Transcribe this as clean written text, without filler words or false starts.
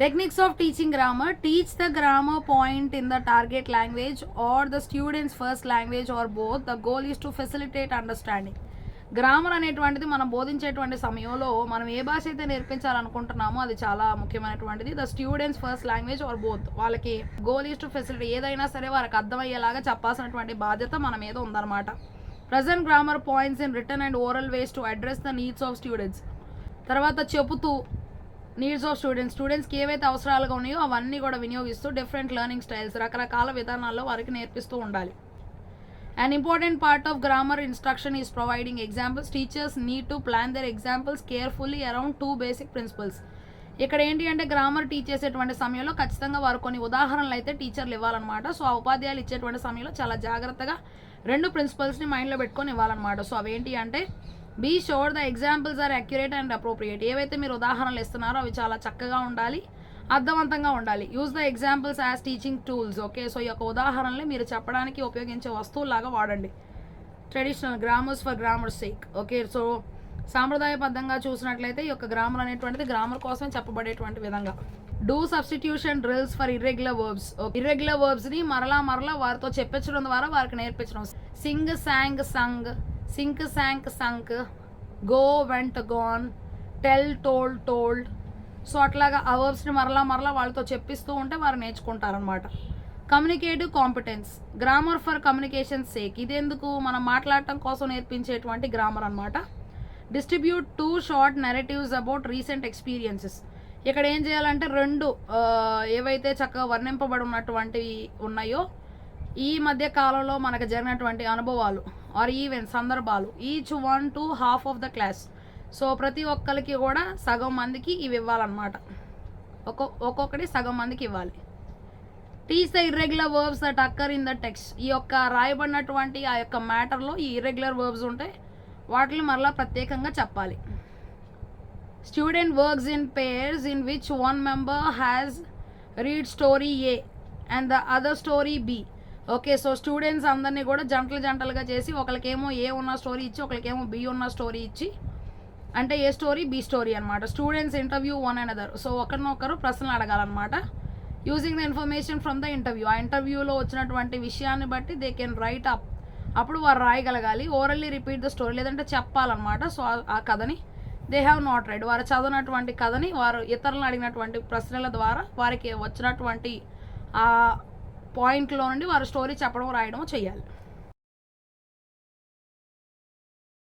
Techniques of teaching grammar. Teach the grammar point in the target language or the student's first language or both. The goal is to facilitate understanding. Grammar అనేటువంటిది మనం బోధించేటువంటి సమయంలో మనం ఏ భాష అయితే నేర్పించాలనుకుంటున్నామో అది చాలా ముఖ్యమైనటువంటిది. The students first language are both. వాళ్ళకి గోల్ ఈజ్ టు ఫెసిలిటీ, ఏదైనా సరే వారికి అర్థమయ్యేలాగా చెప్పాల్సినటువంటి బాధ్యత మన మీద ఉందన్నమాట. Present grammar points in return and oral ways to address the needs of students. తర్వాత చెబుతూ నీడ్స్ ఆఫ్ స్టూడెంట్స్కి ఏవైతే అవసరాలుగా ఉన్నాయో అవన్నీ కూడా వినియోగిస్తూ డిఫరెంట్ లెర్నింగ్ స్టైల్స్, రకరకాల విధానాల్లో వారికి నేర్పిస్తూ ఉండాలి. An important part of grammar instruction is providing examples. Teachers need to plan their examples carefully around two basic principles. ఇక్కడ ఏంటి అంటే గ్రామర్ టీచ్ చేసేటువంటి సమయంలో ఖచ్చితంగా వారు కొన్ని ఉదాహరణలు అయితే టీచర్లు ఇవ్వాలన్నమాట. సో ఆ ఉపాధ్యాయులు ఇచ్చేటువంటి సమయంలో చాలా జాగ్రత్తగా రెండు ప్రిన్సిపల్స్ని మైండ్లో పెట్టుకొని ఇవ్వాలన్నమాట. సో అవేంటి అంటే be sure the examples are accurate and appropriate. ఏవైతే మీరు ఉదాహరణలు ఇస్తున్నారో అవి చాలా చక్కగా ఉండాలి, అర్థవంతంగా ఉండాలి. Use the examples as teaching tools. Okay, so ఈ యొక్క ఉదాహరణలు మీరు చెప్పడానికి ఉపయోగించే వస్తువులాగా వాడండి. Traditional grammars for grammar sake. Okay, so సాంప్రదాయబద్ధంగా చూసినట్లయితే ఈ యొక్క గ్రామర్ అనేటువంటిది గ్రామర్ కోసం చెప్పబడేటువంటి విధంగా. Do substitution drills for irregular verbs. Irregular వర్బ్స్ని మరలా వారితో చెప్పించడం ద్వారా వారికి నేర్పించడం. Sing sang sung, sink sank sunk, go went gone, tell told told. So అట్లాగా ఆ వర్బ్స్ని మరలా వాళ్ళతో చెప్పిస్తూ ఉంటే వారు నేర్చుకుంటారనమాట. Communicative competence. Grammar for communication sake. ఇదెందుకు మనం మాట్లాడటం కోసం నేర్పించేటువంటి గ్రామర్ అనమాట. Distribute 2 short narratives about recent experiences. ఇక్కడ ఏం చేయాలంటే రెండు ఏవైతే చక్కగా వర్ణింపబడి ఉన్నటువంటివి ఉన్నాయో ఈ మధ్య కాలంలో మనకు జరిగినటువంటి అనుభవాలు ఆర్ ఈవెంట్ సందర్భాలు, each 1 to half of the class. So ప్రతి ఒక్కరికి కూడా సగం మందికి ఇవి ఇవ్వాలన్నమాట. ఒక్కొక్కటి సగం మందికి ఇవ్వాలి. Teach the irregular verbs that అక్కర్ in the text. ఈ యొక్క రాయబడినటువంటి ఆ యొక్క మ్యాటర్లో ఈ ఇర్రెగ్యులర్ వర్బ్స్ ఉంటాయి, వాటిని మరలా ప్రత్యేకంగా చెప్పాలి. Student works in pairs in which one member has read story A and the other story B. Okay, so students అందరినీ కూడా జంటలుగా చేసి ఒకరికేమో ఏ ఉన్న స్టోరీ ఇచ్చి ఒకరికేమో బి ఉన్న స్టోరీ ఇచ్చి, అంటే ఏ స్టోరీ బి స్టోరీ అనమాట. Students interview one and other. So ఒకరినొకరు ప్రశ్నలు అడగాలన్నమాట. Using the information from the interview. ఆ ఇంటర్వ్యూలో వచ్చినటువంటి విషయాన్ని బట్టి దే కెన్ రైట్ అప్. అప్పుడు వారు రాయగలగాలి. ఓరల్లీ రిపీట్ ద స్టోరీ, లేదంటే చెప్పాలన్నమాట. సో ఆ కథని దే హ్యావ్ నాట్ రైడ్. వారు చదివినటువంటి కథని వారు ఇతరులను అడిగినటువంటి ప్రశ్నల ద్వారా వారికి వచ్చినటువంటి ఆ పాయింట్లో నుండి వారు స్టోరీ చెప్పడం రాయడం చేయాలి.